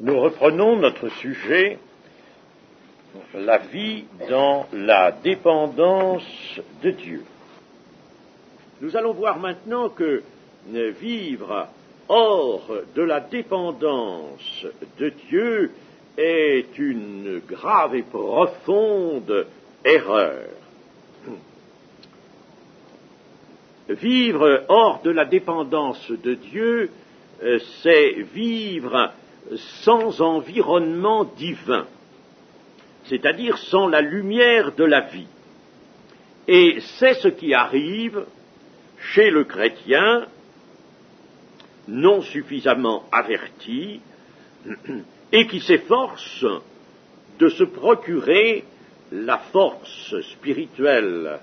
Nous reprenons notre sujet, la vie dans la dépendance de Dieu. Nous allons voir maintenant que vivre hors de la dépendance de Dieu est une grave et profonde erreur. Vivre hors de la dépendance de Dieu, c'est vivre sans environnement divin, c'est-à-dire sans la lumière de la vie. Et c'est ce qui arrive chez le chrétien non suffisamment averti et qui s'efforce de se procurer la force spirituelle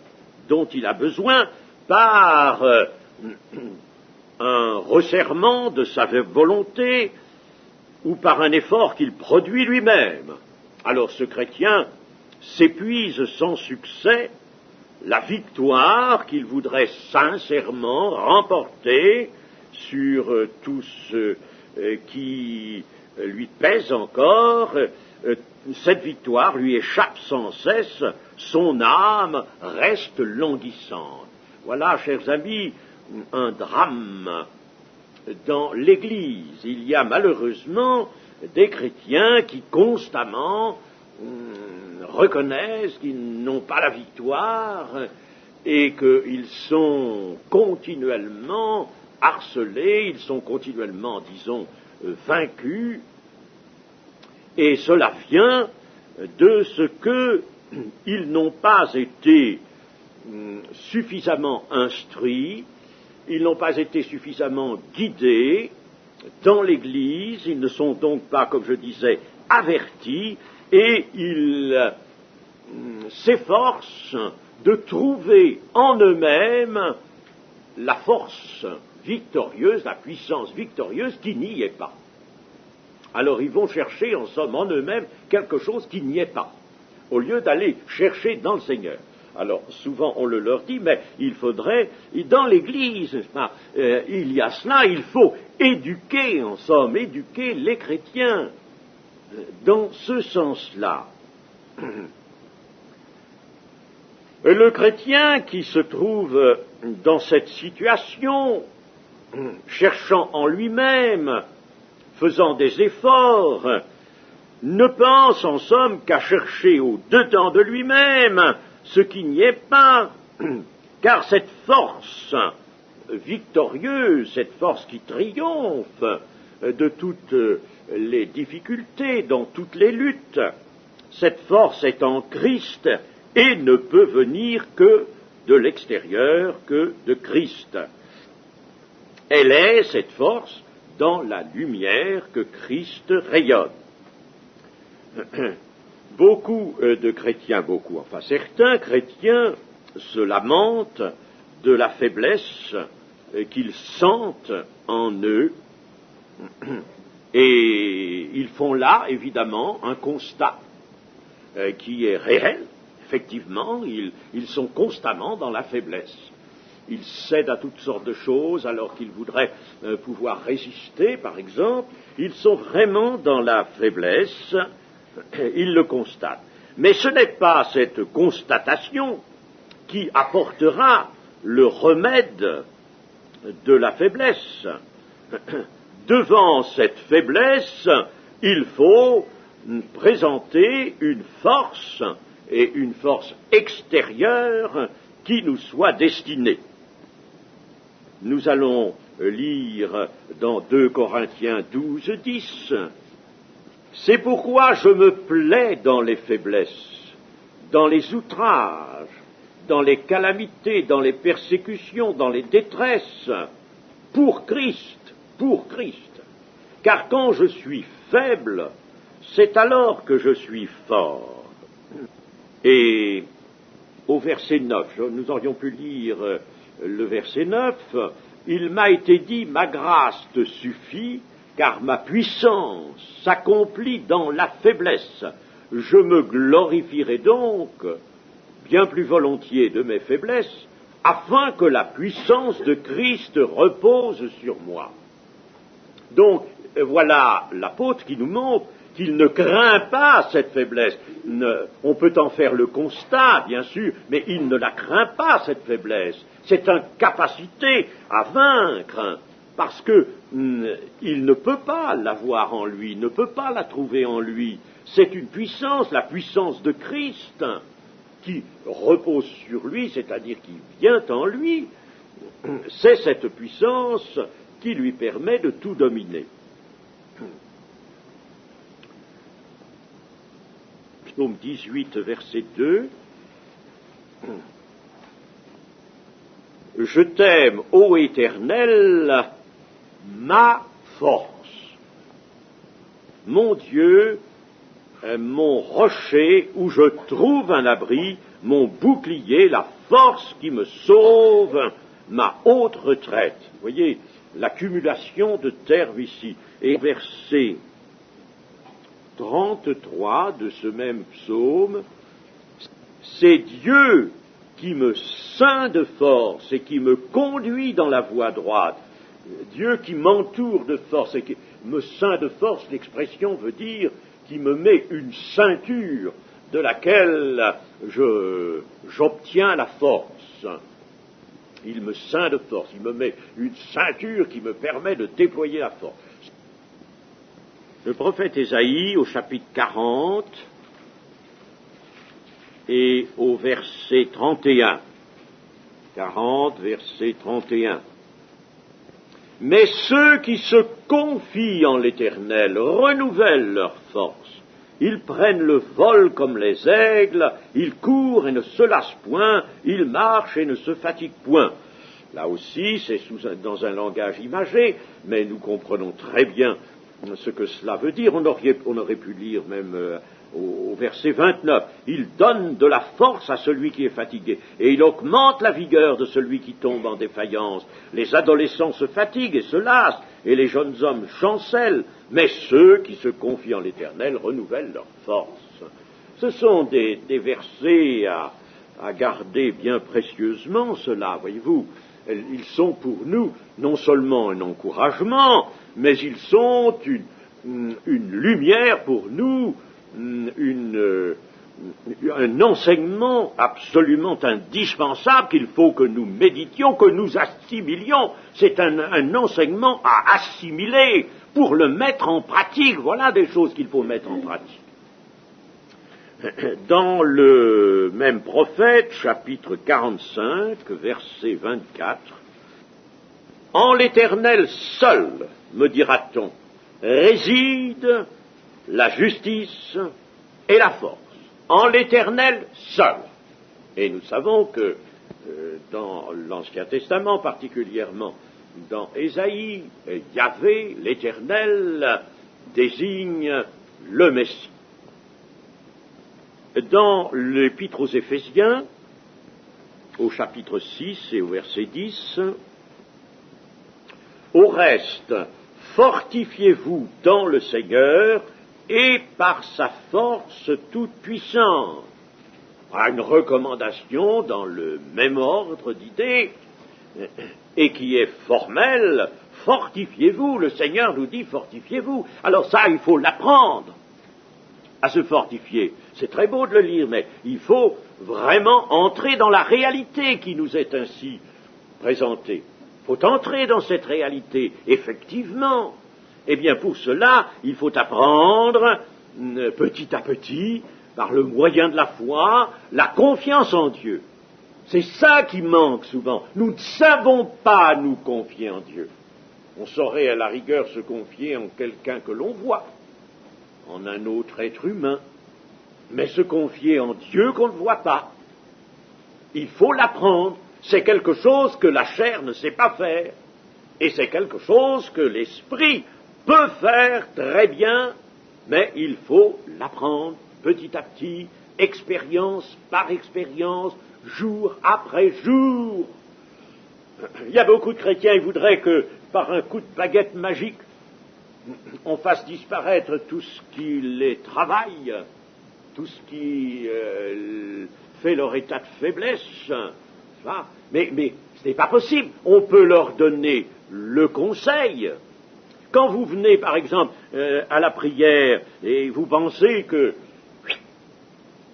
dont il a besoin par un resserrement de sa volonté ou par un effort qu'il produit lui-même. Alors ce chrétien s'épuise sans succès la victoire qu'il voudrait sincèrement remporter sur tout ce qui lui pèse encore. Cette victoire lui échappe sans cesse, son âme reste languissante. Voilà, chers amis, un drame dans l'Église. Il y a malheureusement des chrétiens qui constamment reconnaissent qu'ils n'ont pas la victoire et qu'ils sont continuellement harcelés, ils sont continuellement, disons, vaincus, et cela vient de ce qu'ils n'ont pas été suffisamment instruits, ils n'ont pas été suffisamment guidés dans l'Église, ils ne sont donc pas, comme je disais, avertis, et ils s'efforcent de trouver en eux-mêmes la force victorieuse, la puissance victorieuse qui n'y est pas. Alors ils vont chercher, en somme, en eux-mêmes quelque chose qui n'y est pas, au lieu d'aller chercher dans le Seigneur. Alors, souvent, on le leur dit, mais il faudrait, dans l'Église, n'est-ce pas, il y a cela, il faut éduquer, en somme, éduquer les chrétiens dans ce sens-là. Le chrétien qui se trouve dans cette situation, cherchant en lui-même, faisant des efforts, ne pense, en somme, qu'à chercher au-dedans de lui-même ce qui n'y est pas, car cette force victorieuse, cette force qui triomphe de toutes les difficultés, dans toutes les luttes, cette force est en Christ et ne peut venir que de l'extérieur, que de Christ. Elle est, cette force, dans la lumière que Christ rayonne. Beaucoup de chrétiens, certains chrétiens se lamentent de la faiblesse qu'ils sentent en eux, et ils font là, évidemment, un constat qui est réel. Effectivement, ils sont constamment dans la faiblesse. Ils cèdent à toutes sortes de choses alors qu'ils voudraient pouvoir résister, par exemple. Ils sont vraiment dans la faiblesse. Il le constate. Mais ce n'est pas cette constatation qui apportera le remède de la faiblesse. Devant cette faiblesse, il faut présenter une force, et une force extérieure qui nous soit destinée. Nous allons lire dans 2 Corinthiens 12, 10. C'est pourquoi je me plais dans les faiblesses, dans les outrages, dans les calamités, dans les persécutions, dans les détresses, pour Christ. Car quand je suis faible, c'est alors que je suis fort. Et au verset 9, nous aurions pu lire le verset 9, il m'a été dit, ma grâce te suffit, car ma puissance s'accomplit dans la faiblesse. Je me glorifierai donc bien plus volontiers de mes faiblesses, afin que la puissance de Christ repose sur moi. Donc, voilà l'apôtre qui nous montre qu'il ne craint pas cette faiblesse. On peut en faire le constat, bien sûr, mais il ne la craint pas, cette faiblesse. C'est une capacité à vaincre, parce que il ne peut pas l'avoir en lui, ne peut pas la trouver en lui. C'est une puissance, la puissance de Christ, qui repose sur lui, c'est-à-dire qui vient en lui. C'est cette puissance qui lui permet de tout dominer. Psaume 18, verset 2. Je t'aime, ô Éternel, ma force. Mon Dieu, mon rocher où je trouve un abri, mon bouclier, la force qui me sauve, ma haute retraite. Vous voyez, l'accumulation de termes ici. Et verset 33 de ce même psaume, c'est Dieu qui me ceint de force et qui me conduit dans la voie droite. Dieu qui m'entoure de force et qui me ceint de force, l'expression veut dire qui me met une ceinture de laquelle j'obtiens la force. Il me ceint de force, il me met une ceinture qui me permet de déployer la force. Le prophète Ésaïe, au chapitre 40 et au verset 31. 40, verset 31. Mais ceux qui se confient en l'Éternel renouvellent leur force. Ils prennent le vol comme les aigles, ils courent et ne se lassent point, ils marchent et ne se fatiguent point. Là aussi, c'est dans un langage imagé, mais nous comprenons très bien ce que cela veut dire. On aurait pu lire même au verset 29. Il donne de la force à celui qui est fatigué, et il augmente la vigueur de celui qui tombe en défaillance. Les adolescents se fatiguent et se lassent, et les jeunes hommes chancellent, mais ceux qui se confient en l'Éternel renouvellent leur force. Ce sont des versets à garder bien précieusement, cela, voyez-vous. Ils sont pour nous non seulement un encouragement, mais ils sont une lumière pour nous, un enseignement absolument indispensable qu'il faut que nous méditions, que nous assimilions. C'est un enseignement à assimiler pour le mettre en pratique. Voilà des choses qu'il faut mettre en pratique. Dans le même prophète, chapitre 45, verset 24, « En l'Éternel seul, me dira-t-on, réside la justice et la force. En l'Éternel seul. » Et nous savons que dans l'Ancien Testament, particulièrement dans Ésaïe, Yahvé, l'Éternel, désigne le Messie. Dans l'Épître aux Éphésiens, au chapitre 6 et au verset 10, « Au reste, fortifiez-vous dans le Seigneur et par sa force toute puissante. » Une recommandation dans le même ordre d'idées, et qui est formelle, fortifiez-vous. Le Seigneur nous dit fortifiez-vous. Alors ça, il faut l'apprendre à se fortifier. C'est très beau de le lire, mais il faut vraiment entrer dans la réalité qui nous est ainsi présentée. Il faut entrer dans cette réalité, effectivement. Eh bien, pour cela, il faut apprendre, petit à petit, par le moyen de la foi, la confiance en Dieu. C'est ça qui manque souvent. Nous ne savons pas nous confier en Dieu. On saurait à la rigueur se confier en quelqu'un que l'on voit, en un autre être humain, mais se confier en Dieu qu'on ne voit pas. Il faut l'apprendre. C'est quelque chose que la chair ne sait pas faire, et c'est quelque chose que l'esprit peut faire très bien, mais il faut l'apprendre petit à petit, expérience par expérience, jour après jour. Il y a beaucoup de chrétiens qui voudraient que, par un coup de baguette magique, on fasse disparaître tout ce qui les travaille, tout ce qui fait leur état de faiblesse. Mais ce n'est pas possible. On peut leur donner le conseil. quand vous venez, par exemple, à la prière, et vous pensez que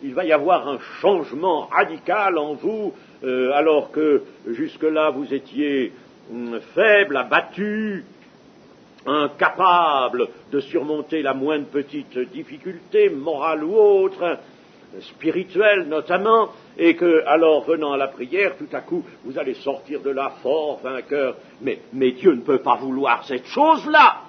il va y avoir un changement radical en vous, alors que jusque-là vous étiez faible, abattu, incapable de surmonter la moindre petite difficulté, morale ou autre, spirituelle notamment, et que, alors, venant à la prière, tout à coup, vous allez sortir de là fort, vainqueur. Mais Dieu ne peut pas vouloir cette chose-là.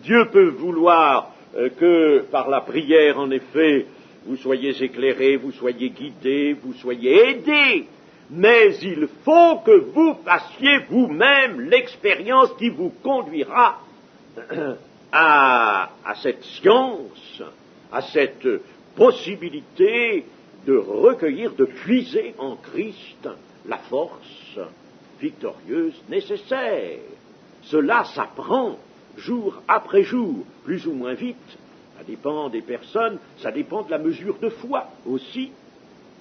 Dieu peut vouloir que, par la prière, en effet, vous soyez éclairés, vous soyez guidés, vous soyez aidés. Mais il faut que vous fassiez vous-même l'expérience qui vous conduira à cette science, à cette possibilité de recueillir, de puiser en Christ la force victorieuse nécessaire. Cela s'apprend jour après jour, plus ou moins vite. Ça dépend des personnes, ça dépend de la mesure de foi aussi.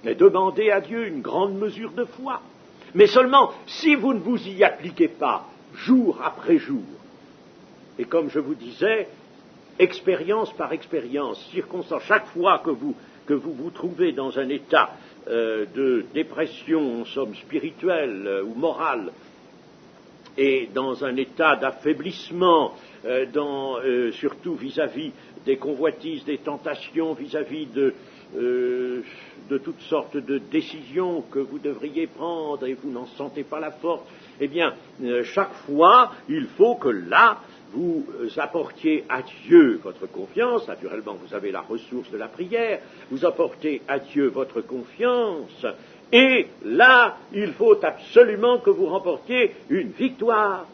Mais demandez à Dieu une grande mesure de foi. Mais seulement, si vous ne vous y appliquez pas jour après jour, et comme je vous disais, expérience par expérience, circonstance, chaque fois que vous vous trouvez dans un état de dépression, en somme spirituelle ou morale, et dans un état d'affaiblissement, surtout vis-à-vis des convoitises, des tentations, vis-à-vis de toutes sortes de décisions que vous devriez prendre et vous n'en sentez pas la force, eh bien, chaque fois, il faut que là, vous apportiez à Dieu votre confiance. Naturellement, vous avez la ressource de la prière, vous apportez à Dieu votre confiance, et là, il faut absolument que vous remportiez une victoire.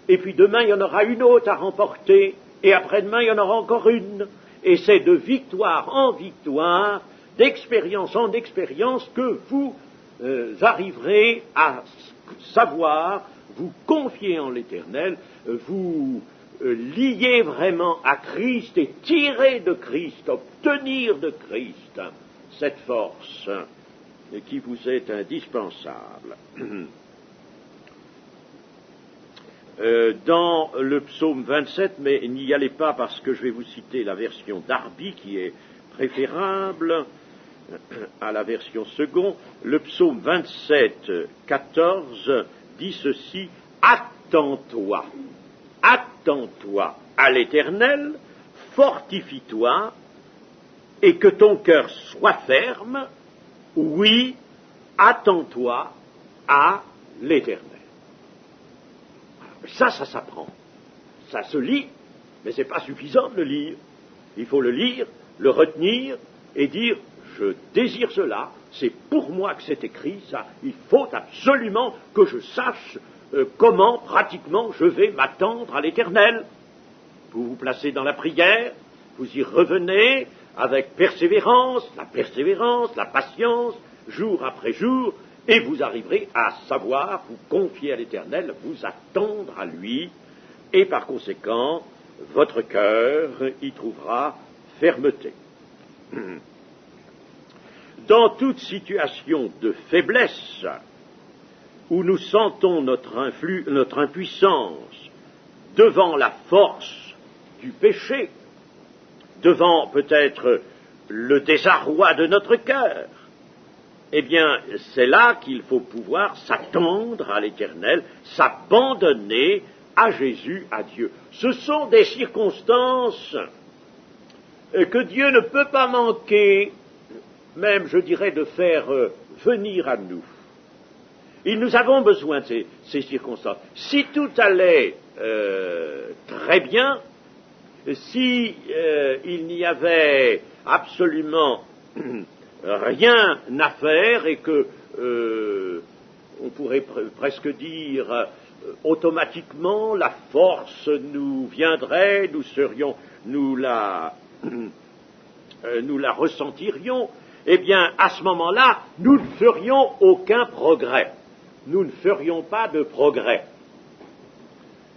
Et puis demain, il y en aura une autre à remporter, et après-demain, il y en aura encore une. Et c'est de victoire en victoire, d'expérience en expérience, que vous arriverez à savoir vous confier en l'Éternel, vous lier vraiment à Christ et tirer de Christ, obtenir de Christ cette force qui vous est indispensable. Dans le psaume 27, mais n'y allez pas parce que je vais vous citer la version Darby qui est préférable à la version seconde. Le psaume 27, 14 dit ceci: attends-toi à l'Éternel, fortifie-toi, et que ton cœur soit ferme. Oui, attends-toi à l'Éternel. Ça s'apprend. Ça se lit, mais ce n'est pas suffisant de le lire. Il faut le lire, le retenir et dire: je désire cela, c'est pour moi que c'est écrit, ça. Il faut absolument que je sache comment, pratiquement, je vais m'attendre à l'Éternel. Vous vous placez dans la prière, vous y revenez avec persévérance, la patience, jour après jour, et vous arriverez à savoir vous confier à l'Éternel, vous attendre à lui, et par conséquent, votre cœur y trouvera fermeté. Dans toute situation de faiblesse, où nous sentons notre impuissance devant la force du péché, devant peut-être le désarroi de notre cœur, eh bien, c'est là qu'il faut pouvoir s'attendre à l'Éternel, s'abandonner à Jésus, à Dieu. Ce sont des circonstances que Dieu ne peut pas manquer, même, je dirais, de faire venir à nous. Et nous avons besoin de ces circonstances. Si tout allait très bien, si il n'y avait absolument rien à faire et que on pourrait presque dire automatiquement la force nous viendrait, nous la ressentirions, eh bien à ce moment-là nous ne ferions aucun progrès, nous ne ferions pas de progrès.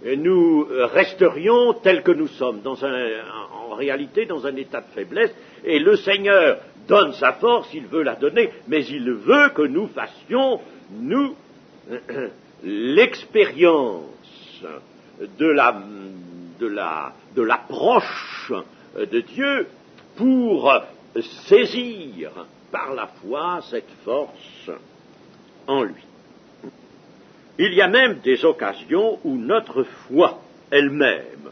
Et nous resterions tels que nous sommes, en réalité dans un état de faiblesse, et le Seigneur donne sa force, il veut la donner, mais il veut que nous fassions, nous, l'expérience de la de l'approche de Dieu pour saisir par la foi cette force en lui. Il y a même des occasions où notre foi elle-même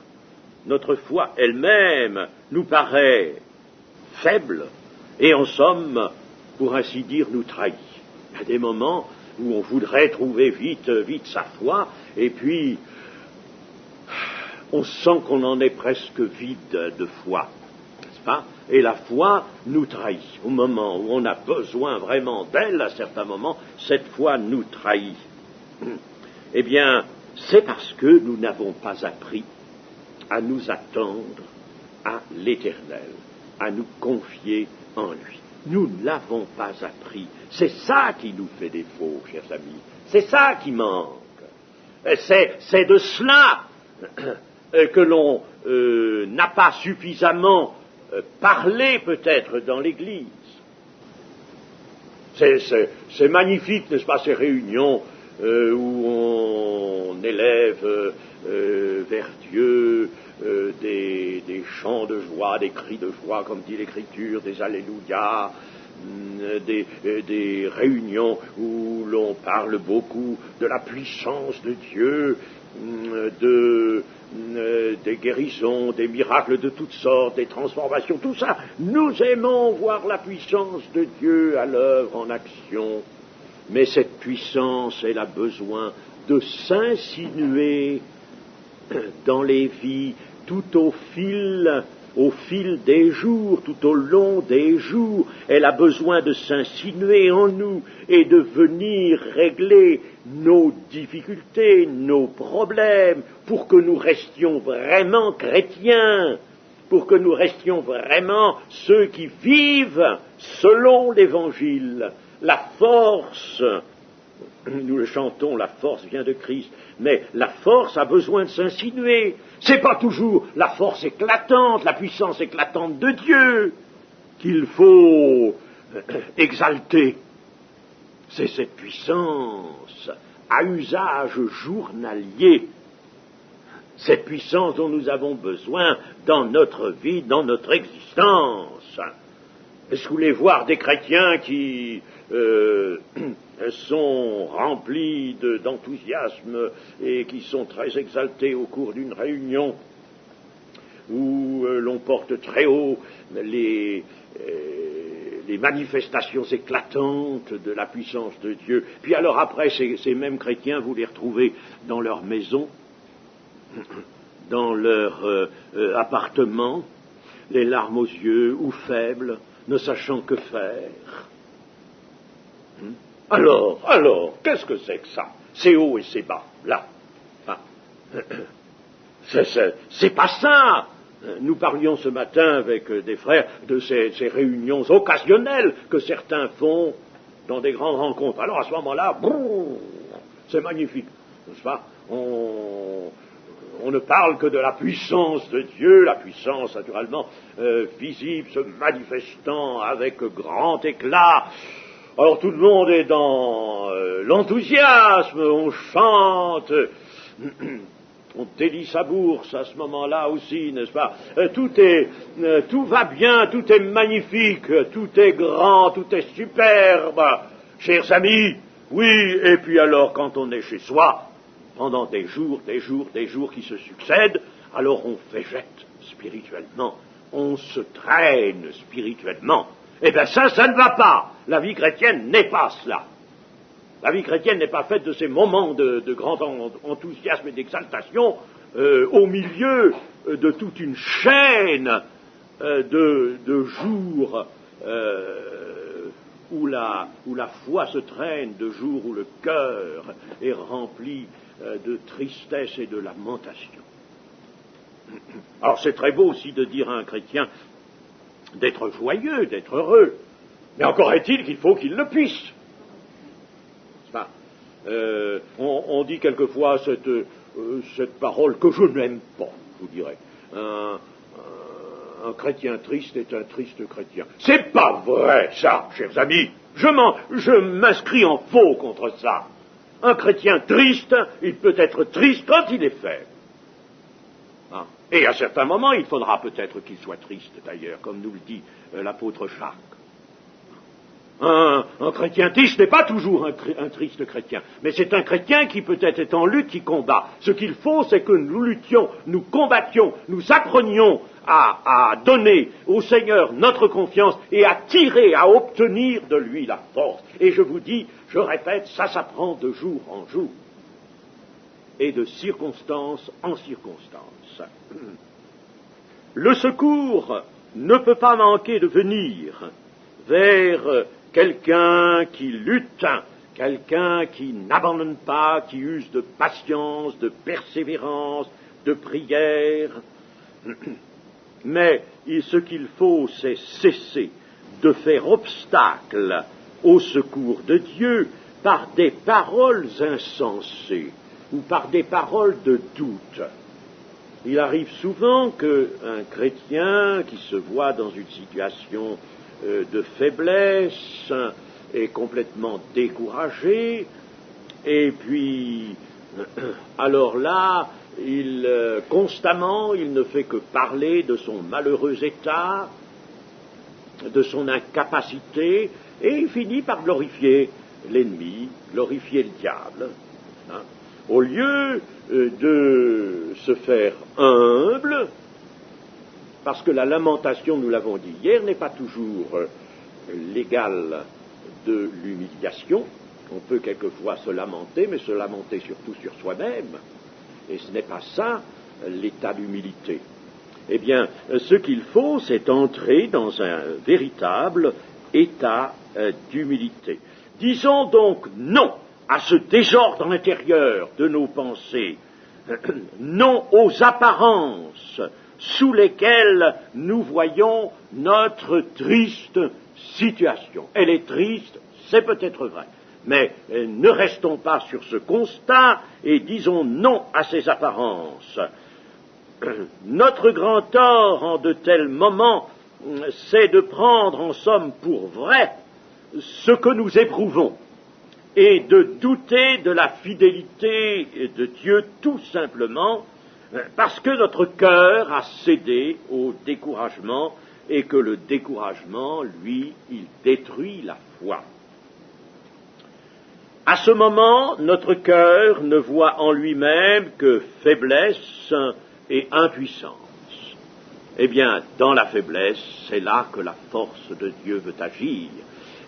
nous paraît faible et en somme, pour ainsi dire, nous trahit. Il y a des moments où on voudrait trouver vite sa foi et puis on sent qu'on en est presque vide de foi, n'est-ce pas? Et la foi nous trahit. Au moment où on a besoin vraiment d'elle, à certains moments, cette foi nous trahit. Eh bien, c'est parce que nous n'avons pas appris à nous attendre à l'Éternel, à nous confier en lui. Nous ne l'avons pas appris. C'est ça qui nous fait défaut, chers amis. C'est ça qui manque. C'est de cela que l'on n'a pas suffisamment parlé peut-être dans l'Église. C'est magnifique, n'est-ce pas, ces réunions où on élève vers Dieu des chants de joie, des cris de joie, comme dit l'Écriture, des Alléluia, des réunions où l'on parle beaucoup de la puissance de Dieu, des guérisons, des miracles de toutes sortes, des transformations, tout ça. Nous aimons voir la puissance de Dieu à l'œuvre, en action. Mais cette puissance, elle a besoin de s'insinuer dans les vies tout au fil des jours, tout au long des jours. Elle a besoin de s'insinuer en nous et de venir régler nos difficultés, nos problèmes, pour que nous restions vraiment chrétiens, pour que nous restions vraiment ceux qui vivent selon l'Évangile. La force, nous le chantons, la force vient de Christ, mais la force a besoin de s'insinuer. C'est pas toujours la force éclatante, la puissance éclatante de Dieu qu'il faut exalter. C'est cette puissance à usage journalier, cette puissance dont nous avons besoin dans notre vie, dans notre existence. Est-ce que vous voulez voir des chrétiens qui sont remplis d'enthousiasme et qui sont très exaltés au cours d'une réunion où l'on porte très haut les manifestations éclatantes de la puissance de Dieu. Puis alors après, ces mêmes chrétiens, vous les retrouvez dans leur maison, dans leur appartement, les larmes aux yeux ou faibles, ne sachant que faire. Alors, qu'est-ce que c'est que ça? C'est haut et c'est bas, là. C'est pas ça. Nous parlions ce matin avec des frères de ces réunions occasionnelles que certains font dans des grandes rencontres. Alors à ce moment-là, c'est magnifique, n'est-ce pas? On ne parle que de la puissance de Dieu, la puissance naturellement visible, se manifestant avec grand éclat. Alors tout le monde est dans l'enthousiasme, on chante, on délie sa bourse à ce moment-là aussi, n'est-ce pas? Tout va bien, tout est magnifique, tout est grand, tout est superbe, chers amis. Oui, et puis alors quand on est chez soi, pendant des jours qui se succèdent, alors on végète spirituellement, on se traîne spirituellement. Eh bien ça ne va pas. La vie chrétienne n'est pas cela. La vie chrétienne n'est pas faite de ces moments de grand enthousiasme et d'exaltation au milieu de toute une chaîne de jours où la foi se traîne, de jours où le cœur est rempli de tristesse et de lamentation. Alors c'est très beau aussi de dire à un chrétien d'être joyeux, d'être heureux, mais encore est-il qu'il faut qu'il le puisse. On dit quelquefois cette parole que je n'aime pas, je vous dirais. Un chrétien triste est un triste chrétien. C'est pas vrai, ça, chers amis. Je m'inscris en faux contre ça. Un chrétien triste, il peut être triste quand il est faible. Et à certains moments, il faudra peut-être qu'il soit triste, d'ailleurs, comme nous le dit l'apôtre Jacques. Un chrétien triste n'est pas toujours un triste chrétien, mais c'est un chrétien qui peut-être est en lutte, qui combat. Ce qu'il faut, c'est que nous luttions, nous combattions, nous apprenions à donner au Seigneur notre confiance et à tirer, à obtenir de lui la force. Et je vous dis, je répète, ça s'apprend de jour en jour et de circonstance en circonstance. Le secours ne peut pas manquer de venir vers quelqu'un qui lutte, quelqu'un qui n'abandonne pas, qui use de patience, de persévérance, de prière. Mais ce qu'il faut, c'est cesser de faire obstacle au secours de Dieu par des paroles insensées ou par des paroles de doute. Il arrive souvent qu'un chrétien qui se voit dans une situation de faiblesse est complètement découragé, et puis alors là, constamment, il ne fait que parler de son malheureux état, de son incapacité, et il finit par glorifier l'ennemi, glorifier le diable. Hein. Au lieu de se faire humble, parce que la lamentation, nous l'avons dit hier, n'est pas toujours l'égale de l'humiliation. On peut quelquefois se lamenter, mais se lamenter surtout sur soi-même. Et ce n'est pas ça l'état d'humilité. Eh bien, ce qu'il faut, c'est entrer dans un véritable état d'humilité. Disons donc non à ce désordre intérieur de nos pensées, non aux apparences sous lesquelles nous voyons notre triste situation. Elle est triste, c'est peut-être vrai, mais ne restons pas sur ce constat et disons non à ces apparences. Notre grand tort en de tels moments, c'est de prendre en somme pour vrai ce que nous éprouvons et de douter de la fidélité de Dieu tout simplement parce que notre cœur a cédé au découragement et que le découragement, lui, il détruit la foi. À ce moment, notre cœur ne voit en lui-même que faiblesse et impuissance. Eh bien, dans la faiblesse, c'est là que la force de Dieu veut agir.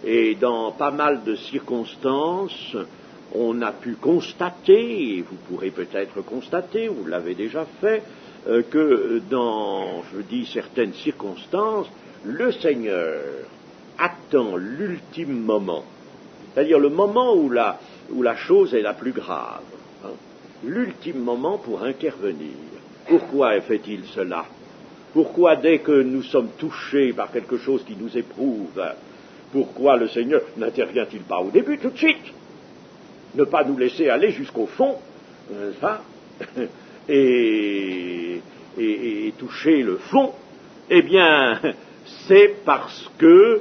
Et dans pas mal de circonstances, on a pu constater, et vous pourrez peut-être constater, vous l'avez déjà fait, que dans, certaines circonstances, le Seigneur attend l'ultime moment, c'est-à-dire le moment où la chose est la plus grave, hein, l'ultime moment pour intervenir. Pourquoi fait-il cela? Pourquoi, dès que nous sommes touchés par quelque chose qui nous éprouve, pourquoi le Seigneur n'intervient-il pas au début, tout de suite? Ne pas nous laisser aller jusqu'au fond, n'est-ce pas? Et toucher le fond, eh bien, c'est parce que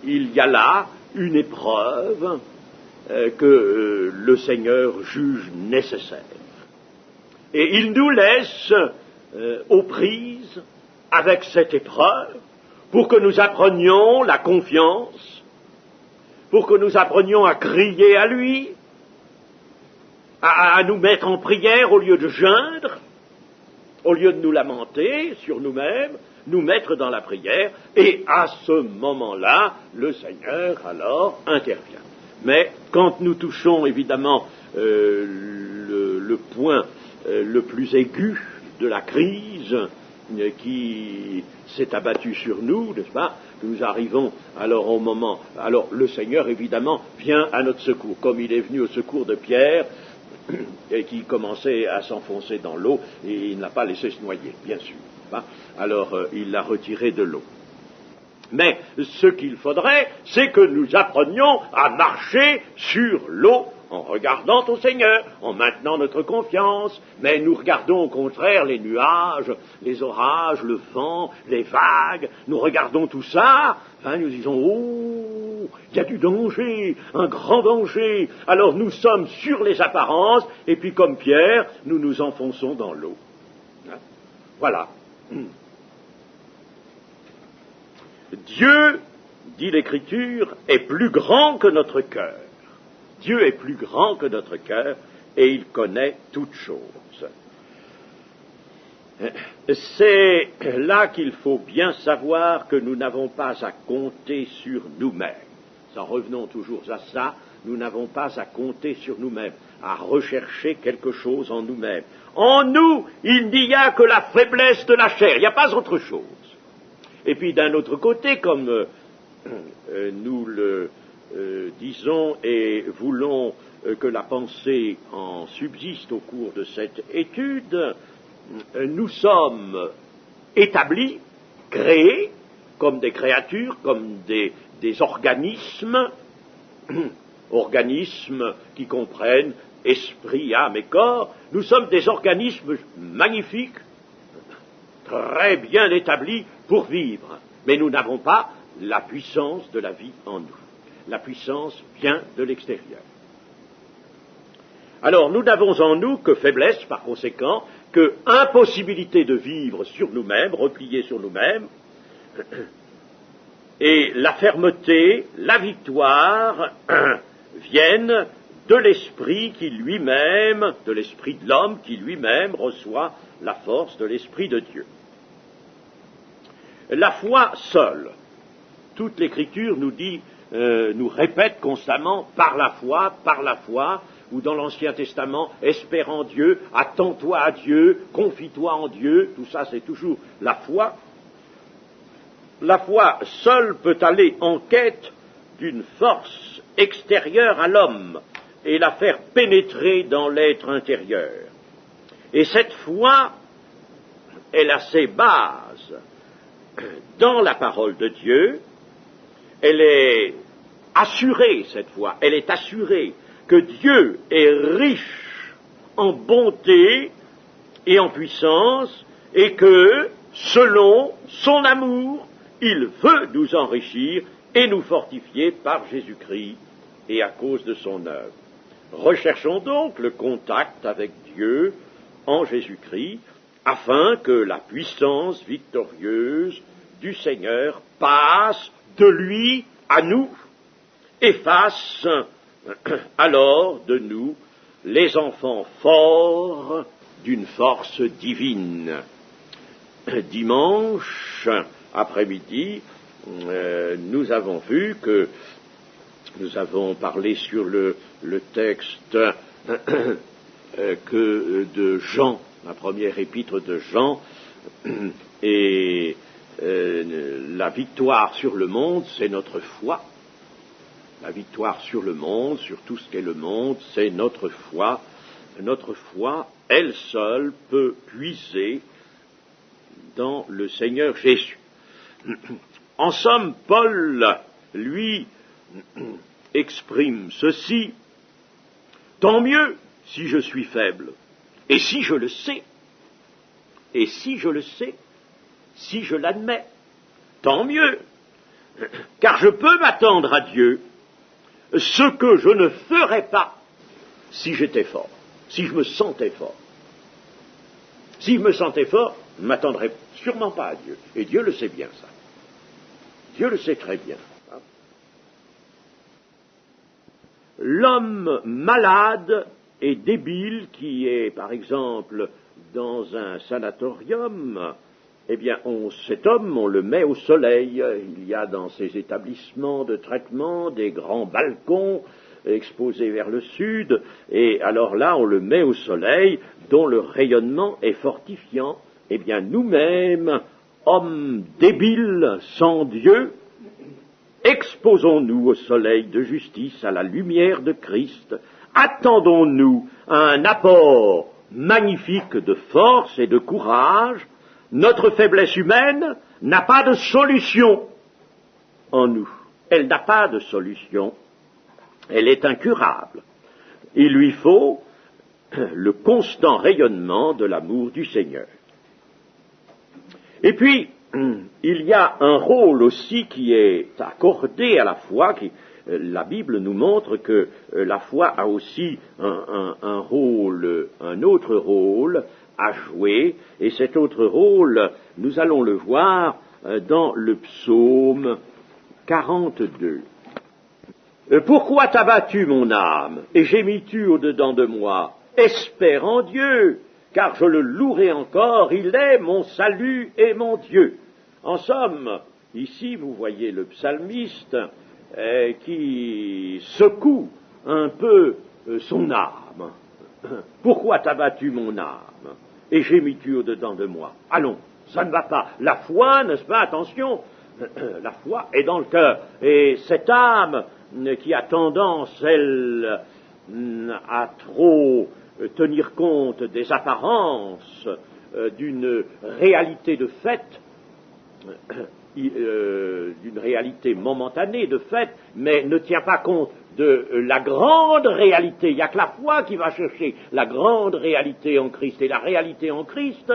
il y a là une épreuve que le Seigneur juge nécessaire. Et il nous laisse aux prises avec cette épreuve pour que nous apprenions la confiance, pour que nous apprenions à crier à lui, à nous mettre en prière au lieu de geindre, au lieu de nous lamenter sur nous-mêmes, nous mettre dans la prière, et à ce moment-là, le Seigneur alors intervient. Mais quand nous touchons évidemment le point le plus aigu de la crise qui s'est abattue sur nous, n'est-ce pas, nous arrivons alors au moment, alors le Seigneur évidemment vient à notre secours, comme il est venu au secours de Pierre, et qui commençait à s'enfoncer dans l'eau, et il n'a pas laissé se noyer, bien sûr. Alors il l'a retiré de l'eau. Mais ce qu'il faudrait, c'est que nous apprenions à marcher sur l'eau en regardant au Seigneur, en maintenant notre confiance, mais nous regardons au contraire les nuages, les orages, le vent, les vagues, nous regardons tout ça, nous disons, oh, il y a du danger, un grand danger, alors nous sommes sur les apparences, et puis comme Pierre, nous nous enfonçons dans l'eau. Voilà. Dieu, dit l'Écriture, est plus grand que notre cœur. Dieu est plus grand que notre cœur et il connaît toutes choses. C'est là qu'il faut bien savoir que nous n'avons pas à compter sur nous-mêmes. En revenons toujours à ça, nous n'avons pas à compter sur nous-mêmes, à rechercher quelque chose en nous-mêmes. En nous, il n'y a que la faiblesse de la chair, il n'y a pas autre chose. Et puis d'un autre côté, comme nous le disons et voulons que la pensée en subsiste au cours de cette étude, nous sommes établis, créés, comme des créatures, comme des organismes, organismes qui comprennent esprit, âme et corps. Nous sommes des organismes magnifiques, très bien établis pour vivre. Mais nous n'avons pas la puissance de la vie en nous. La puissance vient de l'extérieur. Alors, nous n'avons en nous que faiblesse, par conséquent, que impossibilité de vivre sur nous-mêmes, repliés sur nous-mêmes, et la fermeté, la victoire viennent de l'esprit qui lui-même, de l'esprit de l'homme qui lui-même reçoit la force de l'esprit de Dieu. La foi seule, toute l'Écriture nous dit, nous répète constamment par la foi, ou dans l'Ancien Testament, espère en Dieu, attends-toi à Dieu, confie-toi en Dieu, tout ça c'est toujours la foi. La foi seule peut aller en quête d'une force extérieure à l'homme et la faire pénétrer dans l'être intérieur. Et cette foi, elle a ses bases dans la parole de Dieu, elle est assurée, cette foi, elle est assurée que Dieu est riche en bonté et en puissance et que, selon son amour, il veut nous enrichir et nous fortifier par Jésus-Christ et à cause de son œuvre. Recherchons donc le contact avec Dieu en Jésus-Christ afin que la puissance victorieuse du Seigneur passe de lui à nous et fasse alors de nous les enfants forts d'une force divine. Dimanche après-midi, nous avons vu que nous avons parlé sur le texte de Jean, la première épître de Jean, et la victoire sur le monde, c'est notre foi. La victoire sur le monde, sur tout ce qu'est le monde, c'est notre foi. Notre foi, elle seule, peut puiser dans le Seigneur Jésus. En somme, Paul, lui, exprime ceci: tant mieux si je suis faible, et si je le sais, si je l'admets, tant mieux, car je peux m'attendre à Dieu, ce que je ne ferais pas si j'étais fort, si je me sentais fort. Si je me sentais fort, je ne m'attendrais sûrement pas à Dieu. Et Dieu le sait bien, ça. Dieu le sait très bien. L'homme malade et débile qui est, par exemple, dans un sanatorium, eh bien, cet homme, on le met au soleil. Il y a dans ces établissements de traitement des grands balcons exposés vers le sud, et alors là, on le met au soleil, dont le rayonnement est fortifiant. Eh bien, nous-mêmes, hommes débiles sans Dieu, exposons-nous au soleil de justice, à la lumière de Christ, attendons-nous à un apport magnifique de force et de courage. Notre faiblesse humaine n'a pas de solution en nous. Elle n'a pas de solution. Elle est incurable. Il lui faut le constant rayonnement de l'amour du Seigneur. Et puis, il y a un rôle aussi qui est accordé à la foi. La Bible nous montre que la foi a aussi un autre rôle à jouer, et cet autre rôle, nous allons le voir dans le psaume 42. Pourquoi t'as battu mon âme, et gémis-tu au-dedans de moi? Espère en Dieu, car je le louerai encore, il est mon salut et mon Dieu. En somme, ici vous voyez le psalmiste qui secoue un peu son âme. Pourquoi t'as battu mon âme, et gémis-tu au-dedans de moi? Allons, ça ne va pas. La foi, n'est-ce pas, attention, la foi est dans le cœur, et cette âme qui a tendance, elle, à trop tenir compte des apparences d'une réalité de fait, d'une réalité momentanée de fait, mais ne tient pas compte de la grande réalité. Il n'y a que la foi qui va chercher la grande réalité en Christ. Et la réalité en Christ,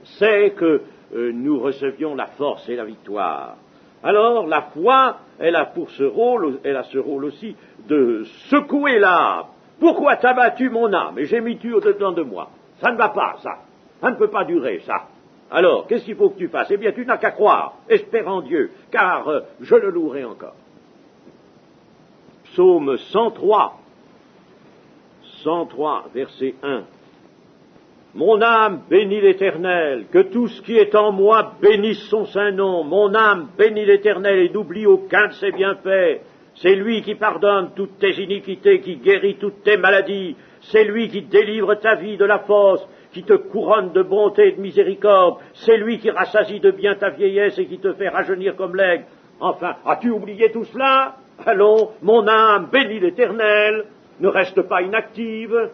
c'est que nous recevions la force et la victoire. Alors, la foi, elle a ce rôle aussi de secouer l'âme. Pourquoi t'as battu mon âme et gémis-tu au-dedans de moi? Ça ne va pas, ça. Ça ne peut pas durer, ça. Alors, qu'est-ce qu'il faut que tu fasses? Eh bien, tu n'as qu'à croire, espère en Dieu, car je le louerai encore. Psaume 103, verset 1. Mon âme bénit l'Éternel, que tout ce qui est en moi bénisse son saint nom. Mon âme bénit l'Éternel et n'oublie aucun de ses bienfaits. C'est lui qui pardonne toutes tes iniquités, qui guérit toutes tes maladies. C'est lui qui délivre ta vie de la fosse, qui te couronne de bonté et de miséricorde. C'est lui qui rassasie de bien ta vieillesse et qui te fait rajeunir comme l'aigle. Enfin, as-tu oublié tout cela? Allons, mon âme bénit l'Éternel, ne reste pas inactive.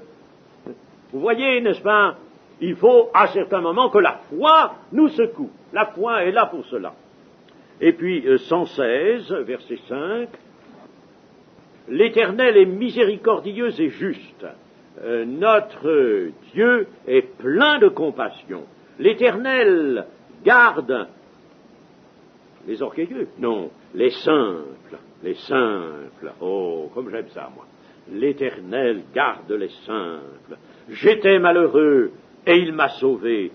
Vous voyez, n'est-ce pas? Il faut à certains moments que la foi nous secoue. La foi est là pour cela. Et puis 116, verset 5. L'Éternel est miséricordieux et juste. Notre Dieu est plein de compassion. L'Éternel garde les orgueilleux, non, les simples, oh, comme j'aime ça, moi. L'Éternel garde les simples. J'étais malheureux, et il m'a sauvé.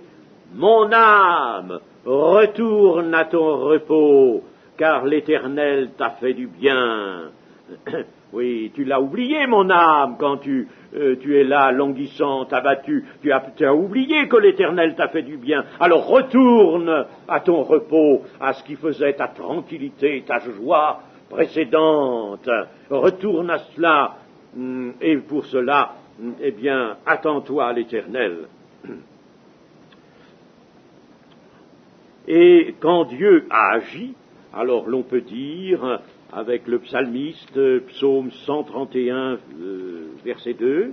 Mon âme, retourne à ton repos, car l'Éternel t'a fait du bien. Oui, tu l'as oublié, mon âme, quand tu es là, languissante, abattu. Tu as oublié que l'Éternel t'a fait du bien. Alors retourne à ton repos, à ce qui faisait ta tranquillité, ta joie précédente. Retourne à cela, et pour cela, eh bien, attends-toi à l'Éternel. Et quand Dieu a agi, alors l'on peut dire, avec le psalmiste, psaume 131, verset 2,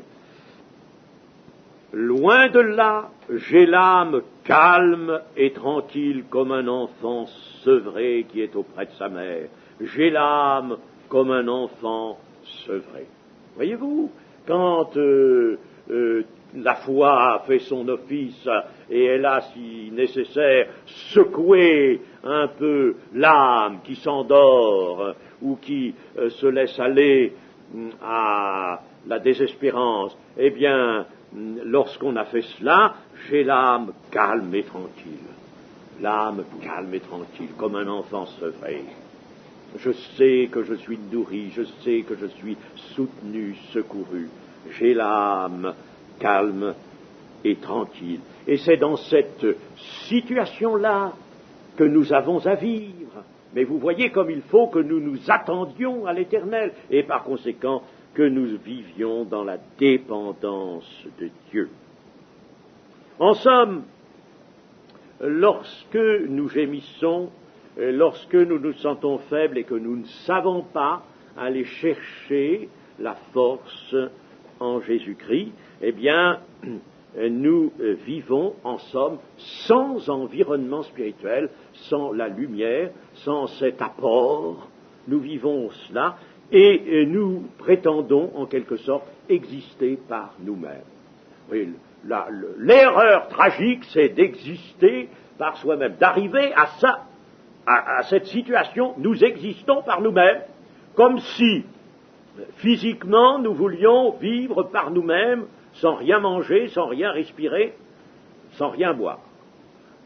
« Loin de là, j'ai l'âme calme et tranquille comme un enfant sevré qui est auprès de sa mère. J'ai l'âme comme un enfant sevré. » Voyez-vous, quand la foi a fait son office et elle a, si nécessaire, secoué un peu l'âme qui s'endort ou qui se laisse aller à la désespérance, eh bien, lorsqu'on a fait cela, j'ai l'âme calme et tranquille. L'âme calme et tranquille, comme un enfant sevré. Je sais que je suis nourri, je sais que je suis soutenu, secouru. J'ai l'âme calme et tranquille. Et c'est dans cette situation-là que nous avons à vivre. Mais vous voyez comme il faut que nous nous attendions à l'Éternel et par conséquent que nous vivions dans la dépendance de Dieu. En somme, lorsque nous gémissons, lorsque nous nous sentons faibles et que nous ne savons pas aller chercher la force en Jésus-Christ, eh bien, nous vivons, en somme, sans environnement spirituel, sans la lumière, sans cet apport. Nous vivons cela et nous prétendons, en quelque sorte, exister par nous-mêmes. Oui, l'erreur tragique, c'est d'exister par soi-même, d'arriver à cette situation, nous existons par nous-mêmes, comme si, physiquement, nous voulions vivre par nous-mêmes, sans rien manger, sans rien respirer, sans rien boire.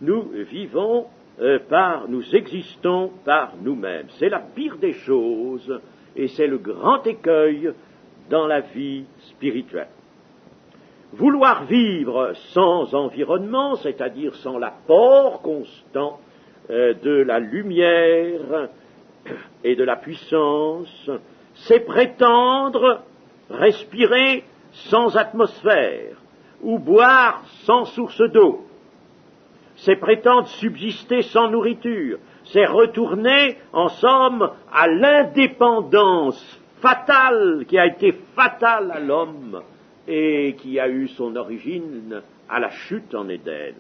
Nous vivons nous existons par nous-mêmes. C'est la pire des choses et c'est le grand écueil dans la vie spirituelle. Vouloir vivre sans environnement, c'est-à-dire sans l'apport constant de la lumière et de la puissance, c'est prétendre respirer sans atmosphère ou boire sans source d'eau. C'est prétendre subsister sans nourriture. C'est retourner, en somme, à l'indépendance fatale qui a été fatale à l'homme et qui a eu son origine à la chute en Éden.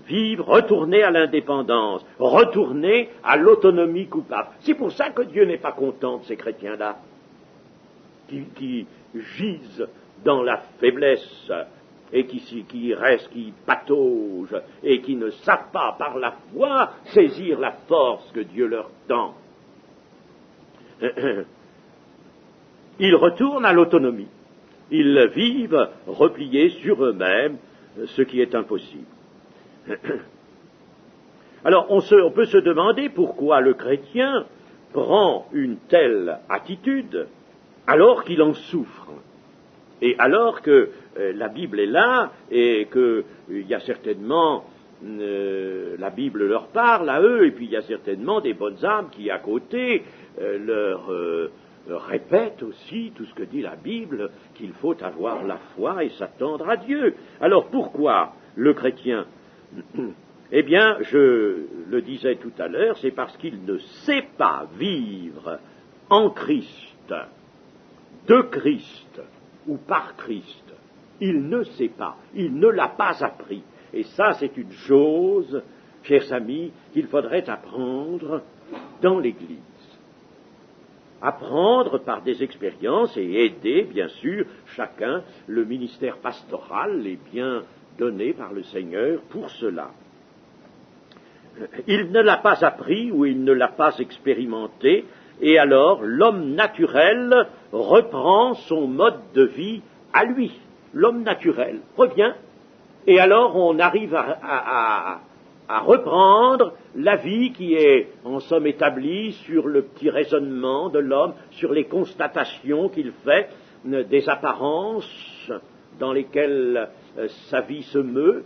Vivre, retourner à l'indépendance, retourner à l'autonomie coupable. C'est pour ça que Dieu n'est pas content de ces chrétiens-là, qui gisent dans la faiblesse et qui restent, qui pataugent et qui ne savent pas par la foi saisir la force que Dieu leur tend. Ils retournent à l'autonomie. Ils vivent repliés sur eux-mêmes, ce qui est impossible. Alors, on peut se demander pourquoi le chrétien prend une telle attitude alors qu'il en souffre. Et alors que la Bible est là, et qu'il y a certainement, la Bible leur parle à eux, et puis il y a certainement des bonnes âmes qui, à côté, leur répètent aussi tout ce que dit la Bible, qu'il faut avoir la foi et s'attendre à Dieu. Alors pourquoi le chrétien? Eh bien, je le disais tout à l'heure, c'est parce qu'il ne sait pas vivre en Christ, de Christ, ou par Christ. Il ne sait pas, il ne l'a pas appris. Et ça, c'est une chose, chers amis, qu'il faudrait apprendre dans l'Église. Apprendre par des expériences et aider, bien sûr, chacun. Le ministère pastoral est bien donné par le Seigneur pour cela. Il ne l'a pas appris ou il ne l'a pas expérimenté, et alors l'homme naturel reprend son mode de vie à lui. L'homme naturel revient, et alors on arrive à reprendre la vie qui est en somme établie sur le petit raisonnement de l'homme, sur les constatations qu'il fait, des apparences dans lesquelles sa vie se meut,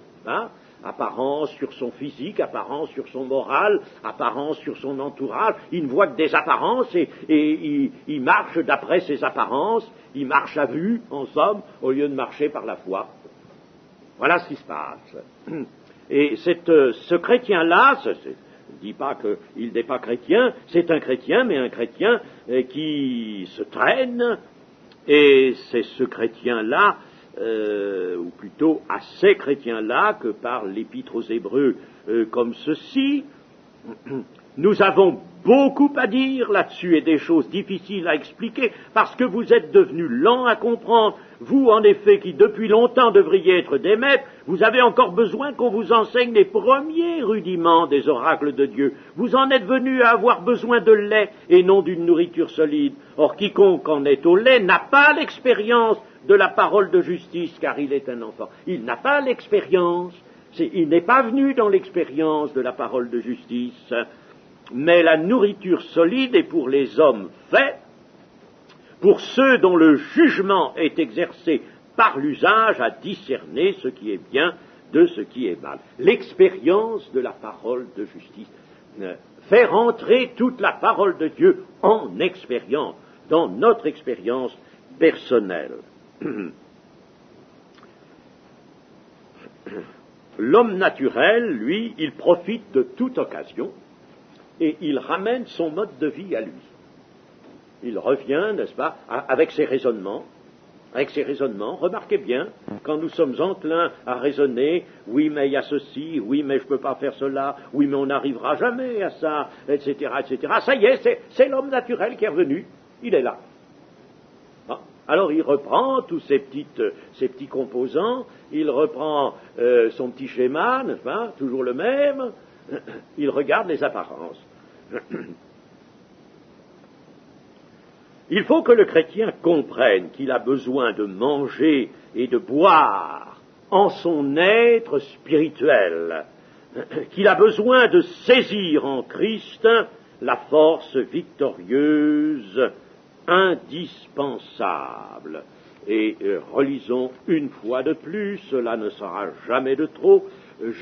apparence sur son physique, apparence sur son moral, apparence sur son entourage. Il ne voit que des apparences et il marche d'après ces apparences, il marche à vue, en somme, au lieu de marcher par la foi. Voilà ce qui se passe. Et ce chrétien-là, je ne dis pas qu'il n'est pas chrétien, c'est un chrétien, mais un chrétien qui se traîne, et c'est ce chrétien-là, ou plutôt à ces chrétiens-là que parle l'Épître aux Hébreux comme ceci. Nous avons beaucoup à dire là-dessus et des choses difficiles à expliquer parce que vous êtes devenus lents à comprendre. Vous, en effet, qui depuis longtemps devriez être des maîtres, vous avez encore besoin qu'on vous enseigne les premiers rudiments des oracles de Dieu. Vous en êtes venus à avoir besoin de lait et non d'une nourriture solide. Or, quiconque en est au lait n'a pas l'expérience de la parole de justice, car il est un enfant. Il n'a pas l'expérience, il n'est pas venu dans l'expérience de la parole de justice, mais la nourriture solide est pour les hommes faits, pour ceux dont le jugement est exercé par l'usage à discerner ce qui est bien de ce qui est mal. L'expérience de la parole de justice. Faire entrer toute la parole de Dieu en expérience, dans notre expérience personnelle. L'homme naturel, lui, il profite de toute occasion et il ramène son mode de vie à lui. Il revient, n'est-ce pas, avec ses raisonnements. Remarquez bien, quand nous sommes enclins à raisonner, oui, mais il y a ceci, oui, mais je ne peux pas faire cela, oui, mais on n'arrivera jamais à ça, etc., etc. Ça y est, c'est l'homme naturel qui est revenu, il est là. Alors il reprend tous ces petits composants, il reprend son petit schéma, n'est-ce pas, toujours le même, il regarde les apparences. Il faut que le chrétien comprenne qu'il a besoin de manger et de boire en son être spirituel, qu'il a besoin de saisir en Christ la force victorieuse indispensable. Et relisons une fois de plus, cela ne sera jamais de trop,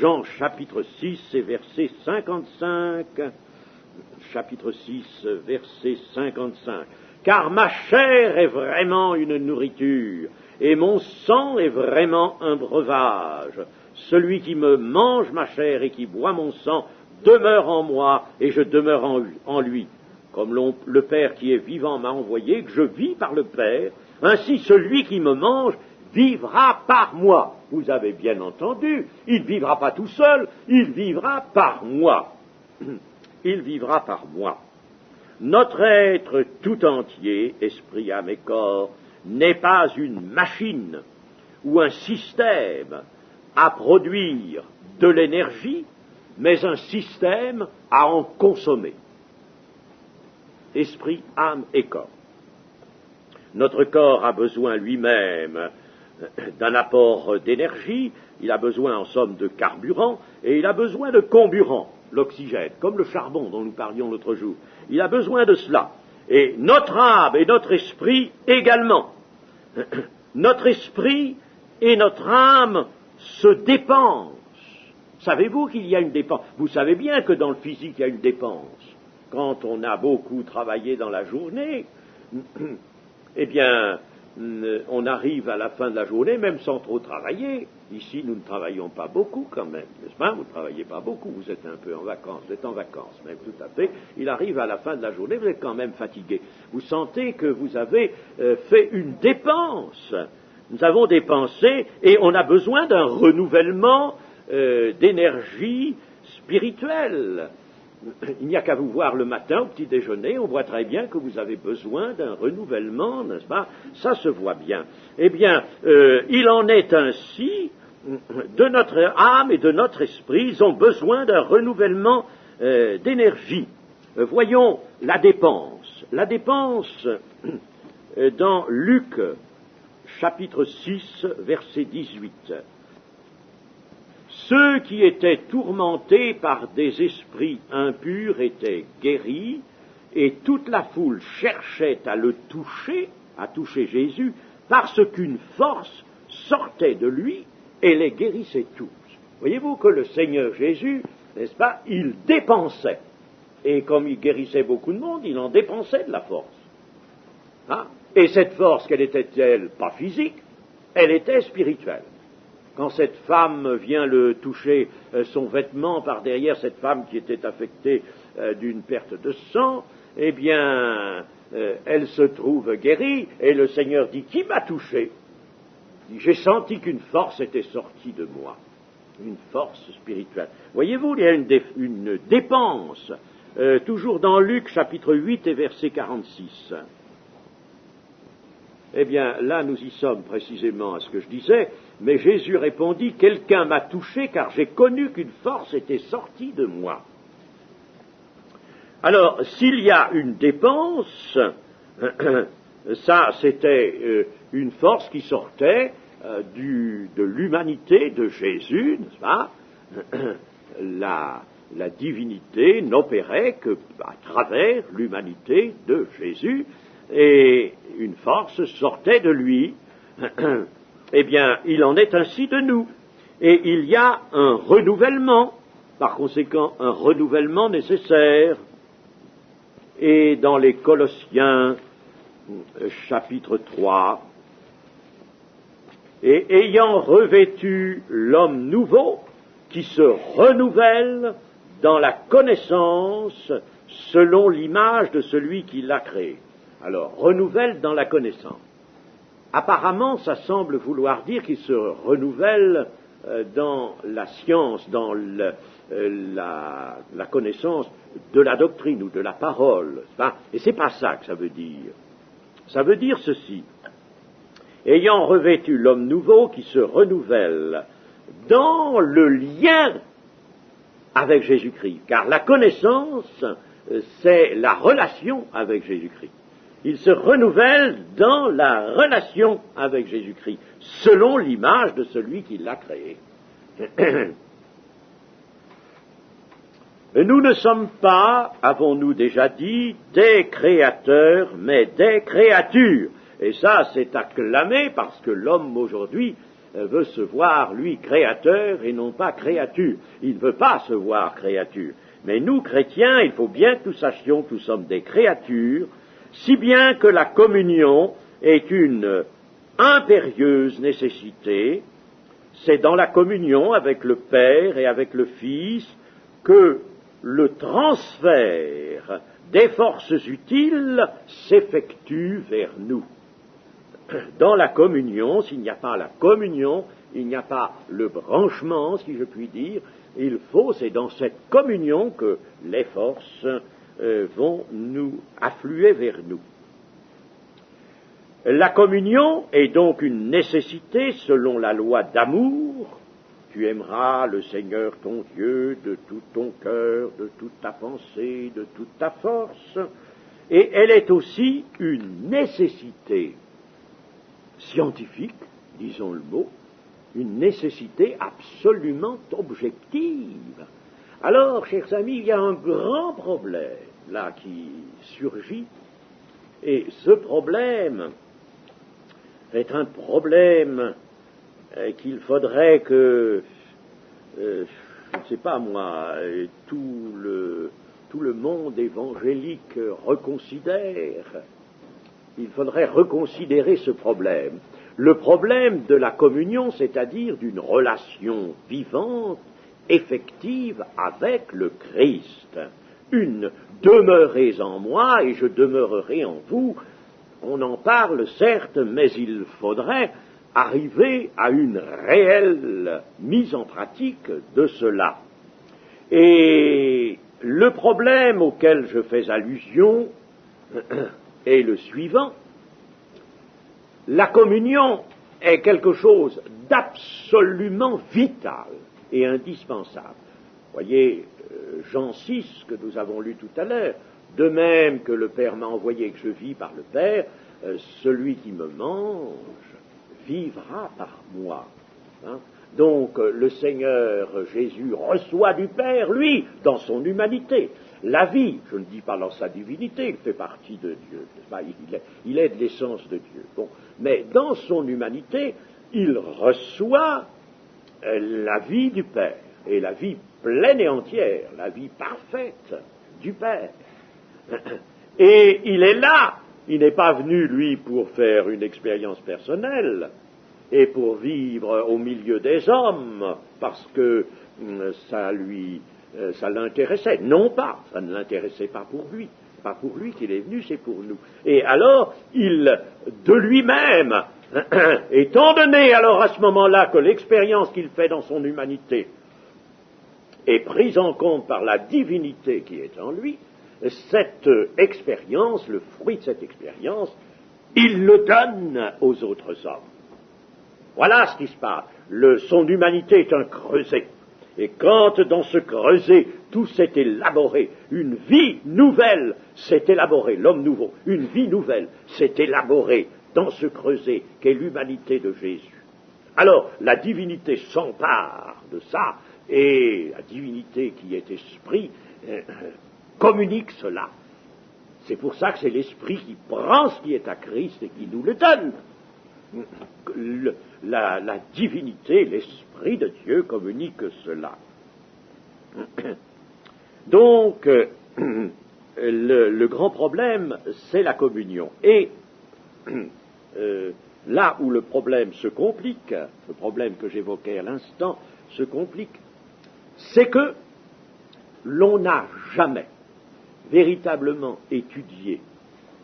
Jean chapitre 6 et verset 55, chapitre 6, verset 55. Car ma chair est vraiment une nourriture, et mon sang est vraiment un breuvage. Celui qui me mange ma chair et qui boit mon sang demeure en moi, et je demeure en lui. Comme le Père qui est vivant m'a envoyé, que je vis par le Père, ainsi celui qui me mange vivra par moi. Vous avez bien entendu, il ne vivra pas tout seul, il vivra par moi. Il vivra par moi. Notre être tout entier, esprit, âme et corps, n'est pas une machine ou un système à produire de l'énergie, mais un système à en consommer. Esprit, âme et corps. Notre corps a besoin lui-même d'un apport d'énergie, il a besoin en somme de carburant, et il a besoin de comburant, l'oxygène, comme le charbon dont nous parlions l'autre jour. Il a besoin de cela. Et notre âme et notre esprit également. Notre esprit et notre âme se dépensent. Savez-vous qu'il y a une dépense? Vous savez bien que dans le physique, il y a une dépense. Quand on a beaucoup travaillé dans la journée, eh bien, on arrive à la fin de la journée, même sans trop travailler. Ici, nous ne travaillons pas beaucoup quand même, n'est-ce pas? Vous ne travaillez pas beaucoup, vous êtes un peu en vacances, vous êtes en vacances même, tout à fait. Il arrive à la fin de la journée, vous êtes quand même fatigué. Vous sentez que vous avez fait une dépense. Nous avons dépensé et on a besoin d'un renouvellement d'énergie spirituelle. Il n'y a qu'à vous voir le matin au petit déjeuner, on voit très bien que vous avez besoin d'un renouvellement, n'est-ce pas? Ça se voit bien. Eh bien, il en est ainsi de notre âme et de notre esprit, ils ont besoin d'un renouvellement d'énergie. Voyons la dépense. La dépense dans Luc, chapitre 6, verset 18. Ceux qui étaient tourmentés par des esprits impurs étaient guéris, et toute la foule cherchait à le toucher, à toucher Jésus, parce qu'une force sortait de lui et les guérissait tous. Voyez-vous que le Seigneur Jésus, n'est-ce pas, il dépensait. Et comme il guérissait beaucoup de monde, il en dépensait de la force. Hein? Et cette force, quelle était-elle? Pas physique, elle était spirituelle. Quand cette femme vient le toucher son vêtement par derrière, cette femme qui était affectée d'une perte de sang, eh bien, elle se trouve guérie, et le Seigneur dit, qui m'a touché? Il dit, j'ai senti qu'une force était sortie de moi, une force spirituelle. Voyez-vous, il y a une dépense, toujours dans Luc chapitre 8 et verset 46. Eh bien, là, nous y sommes précisément à ce que je disais, mais Jésus répondit, « Quelqu'un m'a touché, car j'ai connu qu'une force était sortie de moi. » Alors, s'il y a une dépense, ça, c'était une force qui sortait de l'humanité de Jésus, n'est-ce pas? La divinité n'opérait que à travers l'humanité de Jésus, et une force sortait de lui. Eh bien, il en est ainsi de nous. Et il y a un renouvellement, par conséquent, un renouvellement nécessaire. Et dans les Colossiens, chapitre 3, et ayant revêtu l'homme nouveau, qui se renouvelle dans la connaissance selon l'image de celui qui l'a créé. Alors, renouvelle dans la connaissance. Apparemment, ça semble vouloir dire qu'il se renouvelle dans la science, dans la connaissance de la doctrine ou de la parole. Et c'est pas ça que ça veut dire. Ça veut dire ceci. Ayant revêtu l'homme nouveau qui se renouvelle dans le lien avec Jésus-Christ. Car la connaissance, c'est la relation avec Jésus-Christ. Il se renouvelle dans la relation avec Jésus-Christ, selon l'image de celui qui l'a créé. Nous ne sommes pas, avons-nous déjà dit, des créateurs, mais des créatures. Et ça, c'est acclamé parce que l'homme aujourd'hui veut se voir, lui, créateur et non pas créature. Il ne veut pas se voir créature. Mais nous, chrétiens, il faut bien que nous sachions que nous sommes des créatures, si bien que la communion est une impérieuse nécessité. C'est dans la communion avec le Père et avec le Fils que le transfert des forces utiles s'effectue vers nous. Dans la communion, s'il n'y a pas la communion, il n'y a pas le branchement, si je puis dire. C'est dans cette communion que les forces vont nous affluer vers nous. La communion est donc une nécessité selon la loi d'amour. Tu aimeras le Seigneur ton Dieu de tout ton cœur, de toute ta pensée, de toute ta force. Et elle est aussi une nécessité scientifique, disons le mot, une nécessité absolument objective. Alors, chers amis, il y a un grand problème là qui surgit, et ce problème est un problème qu'il faudrait que, je ne sais pas moi, tout le monde évangélique reconsidère. Il faudrait reconsidérer ce problème. Le problème de la communion, c'est-à-dire d'une relation vivante, effective avec le Christ. Une « demeurez en moi et je demeurerai en vous ». On en parle certes, mais il faudrait arriver à une réelle mise en pratique de cela. Et le problème auquel je fais allusion est le suivant. La communion est quelque chose d'absolument vital et indispensable. Voyez, Jean 6, que nous avons lu tout à l'heure, de même que le Père m'a envoyé et que je vis par le Père, celui qui me mange vivra par moi. Hein? Donc, le Seigneur Jésus reçoit du Père, lui, dans son humanité. La vie, je ne dis pas dans sa divinité, il fait partie de Dieu, il est de l'essence de Dieu. Bon, mais dans son humanité, il reçoit la vie du Père, et la vie pleine et entière, la vie parfaite du Père. Et il est là, il n'est pas venu, lui, pour faire une expérience personnelle, et pour vivre au milieu des hommes, parce que ça l'intéressait. Non pas, ça ne l'intéressait pas pour lui. Pas pour lui qu'il est venu, c'est pour nous. Et alors, de lui-même, étant donné alors à ce moment-là que l'expérience qu'il fait dans son humanité est prise en compte par la divinité qui est en lui, cette expérience, le fruit de cette expérience, il le donne aux autres hommes. Voilà ce qui se passe. Son humanité est un creuset. Et quand dans ce creuset, tout s'est élaboré, une vie nouvelle s'est élaborée, l'homme nouveau, une vie nouvelle s'est élaborée dans ce creuset qu'est l'humanité de Jésus. Alors, la divinité s'empare de ça, et la divinité qui est esprit communique cela. C'est pour ça que c'est l'esprit qui prend ce qui est à Christ et qui nous le donne. La divinité, l'Esprit de Dieu communique cela. Donc, le grand problème, c'est la communion. Et là où le problème se complique, le problème que j'évoquais à l'instant se complique, c'est que l'on n'a jamais véritablement étudié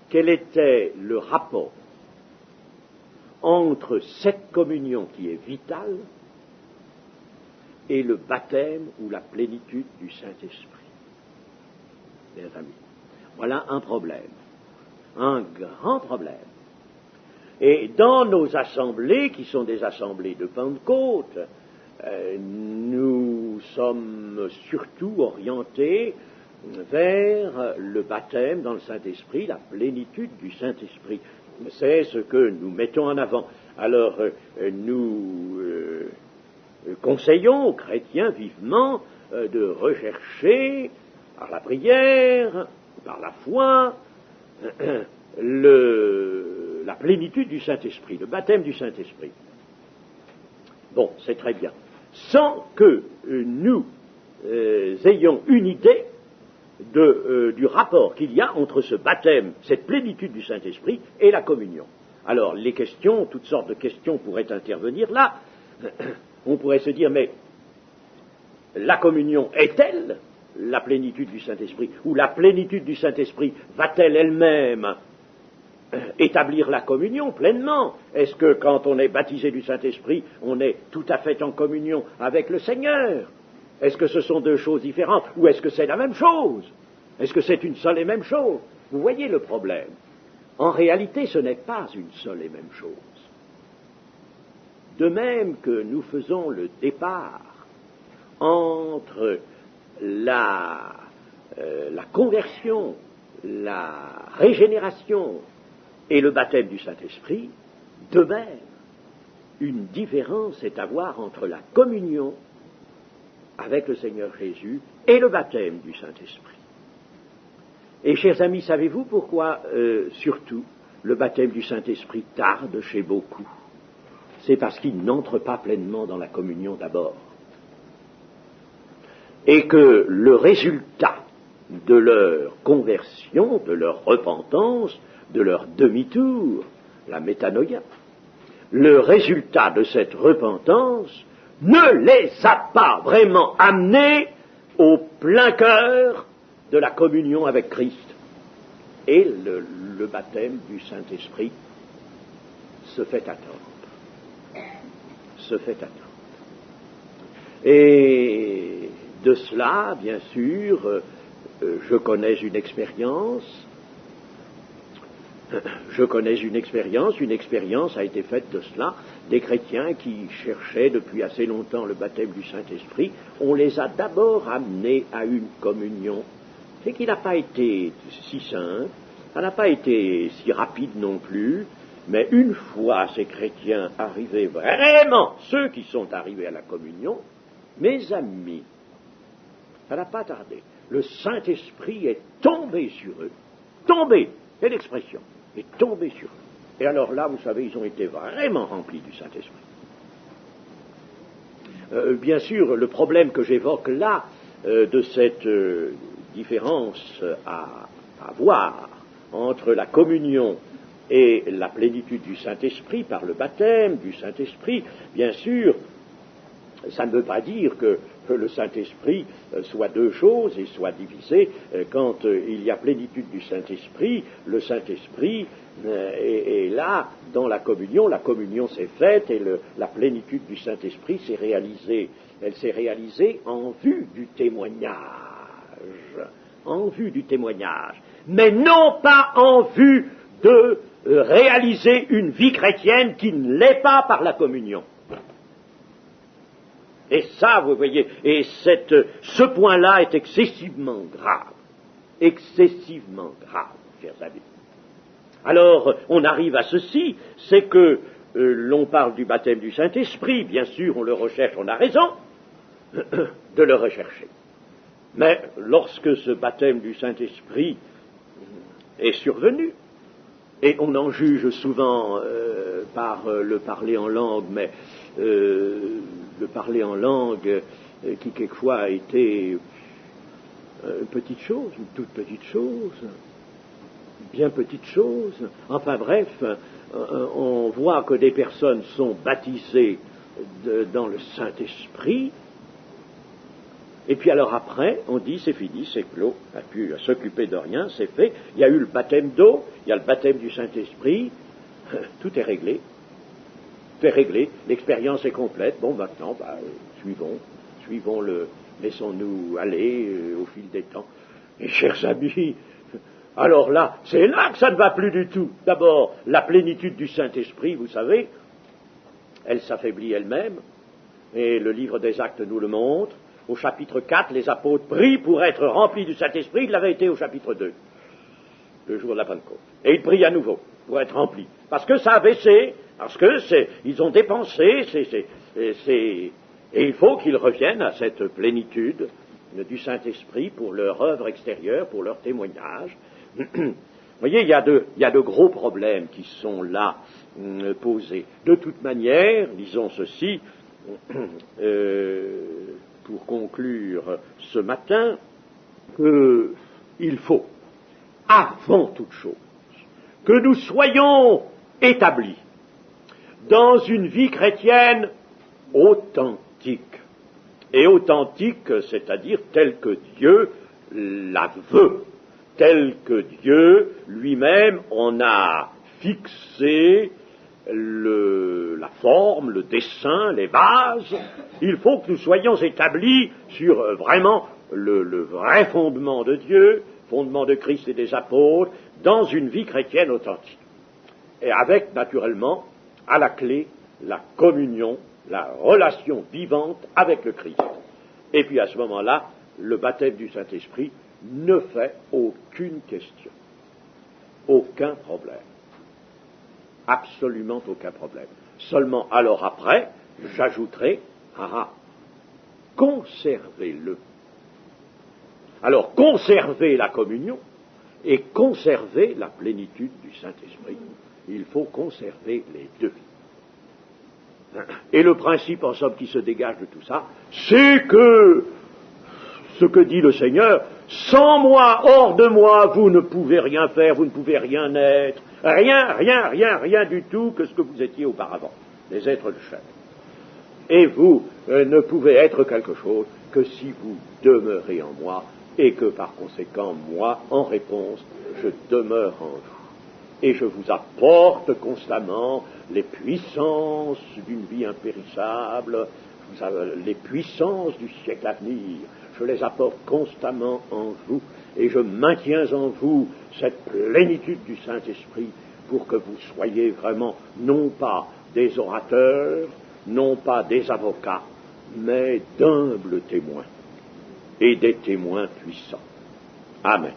quel était le rapport entre cette communion qui est vitale et le baptême ou la plénitude du Saint-Esprit. Mes amis, voilà un problème, un grand problème. Et dans nos assemblées, qui sont des assemblées de Pentecôte, nous sommes surtout orientés vers le baptême dans le Saint-Esprit, la plénitude du Saint-Esprit. C'est ce que nous mettons en avant. Alors, nous conseillons aux chrétiens vivement de rechercher, par la prière, par la foi, la plénitude du Saint-Esprit, le baptême du Saint-Esprit. Bon, c'est très bien. Sans que nous ayons une idée du rapport qu'il y a entre ce baptême, cette plénitude du Saint-Esprit et la communion. Alors, les questions, toutes sortes de questions pourraient intervenir là. On pourrait se dire, mais la communion est-elle la plénitude du Saint-Esprit? Ou la plénitude du Saint-Esprit va-t-elle elle-même établir la communion pleinement? Est-ce que quand on est baptisé du Saint-Esprit, on est tout à fait en communion avec le Seigneur? Est-ce que ce sont deux choses différentes? Ou est-ce que c'est la même chose? Est-ce que c'est une seule et même chose? Vous voyez le problème. En réalité, ce n'est pas une seule et même chose. De même que nous faisons le départ entre la conversion, la régénération et le baptême du Saint-Esprit, de même, une différence est à voir entre la communion avec le Seigneur Jésus et le baptême du Saint-Esprit. Et chers amis, savez-vous pourquoi, surtout, le baptême du Saint-Esprit tarde chez beaucoup? C'est parce qu'ils n'entrent pas pleinement dans la communion d'abord. Et que le résultat de leur conversion, de leur repentance, de leur demi-tour, la métanoïa, le résultat de cette repentance ne les a pas vraiment amenés au plein cœur de la communion avec Christ. Et le baptême du Saint-Esprit se fait attendre. Se fait attendre. Et de cela, bien sûr, je connais une expérience une expérience a été faite de cela, des chrétiens qui cherchaient depuis assez longtemps le baptême du Saint-Esprit, on les a d'abord amenés à une communion, c'est qui n'a pas été si simple, ça n'a pas été si rapide non plus, mais une fois ces chrétiens arrivés vraiment, ceux qui sont arrivés à la communion, mes amis, ça n'a pas tardé, le Saint-Esprit est tombé sur eux, tombé, c'est l'expression, est tombé sur eux. Et alors là, vous savez, ils ont été vraiment remplis du Saint-Esprit. Bien sûr, le problème que j'évoque là, de cette différence à voir entre la communion et la plénitude du Saint-Esprit par le baptême du Saint-Esprit, bien sûr, ça ne veut pas dire que le Saint-Esprit soit deux choses et soit divisé. Quand il y a plénitude du Saint-Esprit, le Saint-Esprit est là dans la communion s'est faite et la plénitude du Saint-Esprit s'est réalisée. Elle s'est réalisée en vue du témoignage, mais non pas en vue de réaliser une vie chrétienne qui ne l'est pas par la communion. Et ça, vous voyez, et ce point-là est excessivement grave, chers amis. Alors, on arrive à ceci, c'est que l'on parle du baptême du Saint-Esprit, bien sûr, on le recherche, on a raison de le rechercher. Mais lorsque ce baptême du Saint-Esprit est survenu, et on en juge souvent par le parler en langue, mais le parler en langue qui quelquefois a été une petite chose, une toute petite chose, bien petite chose. Enfin bref, on voit que des personnes sont baptisées dans le Saint-Esprit, et puis alors après, on dit c'est fini, c'est clos, on n'a plus à s'occuper de rien, c'est fait, il y a eu le baptême d'eau, il y a le baptême du Saint-Esprit, tout est réglé. C'est réglé, l'expérience est complète, bon maintenant, suivons laissons-nous aller au fil des temps. Et chers amis, alors là, c'est là que ça ne va plus du tout. D'abord, la plénitude du Saint-Esprit, vous savez, elle s'affaiblit elle-même, et le livre des Actes nous le montre, au chapitre 4, les apôtres prient pour être remplis du Saint-Esprit, ils l'avaient été au chapitre 2, le jour de la Pentecôte. Et ils prient à nouveau pour être remplis. Parce que ça a baissé, parce que ils ont dépensé, et il faut qu'ils reviennent à cette plénitude du Saint-Esprit pour leur œuvre extérieure, pour leur témoignage. Vous voyez, il y a de gros problèmes qui sont là posés. De toute manière, disons ceci, pour conclure ce matin, qu'il faut, avant toute chose, que nous soyons établis dans une vie chrétienne authentique. Et authentique, c'est-à-dire telle que Dieu la veut, telle que Dieu lui-même en a fixé la forme, le dessin, les bases. Il faut que nous soyons établis sur vraiment le vrai fondement de Dieu, fondement de Christ et des apôtres, dans une vie chrétienne authentique. Et avec, naturellement, à la clé, la communion, la relation vivante avec le Christ. Et puis à ce moment-là, le baptême du Saint-Esprit ne fait aucune question, aucun problème. Absolument aucun problème. Seulement, alors après, j'ajouterai, conservez-le. Alors, conservez la communion et conservez la plénitude du Saint-Esprit. Il faut conserver les deux. Et le principe, en somme, qui se dégage de tout ça, c'est que, ce que dit le Seigneur, sans moi, hors de moi, vous ne pouvez rien faire, vous ne pouvez rien être, rien du tout que ce que vous étiez auparavant, les êtres de chair. Et vous ne pouvez être quelque chose que si vous demeurez en moi, et que par conséquent, moi, en réponse, je demeure en vous. Et je vous apporte constamment les puissances d'une vie impérissable, les puissances du siècle à venir. Je les apporte constamment en vous, et je maintiens en vous cette plénitude du Saint-Esprit pour que vous soyez vraiment non pas des orateurs, non pas des avocats, mais d'humbles témoins, et des témoins puissants. Amen.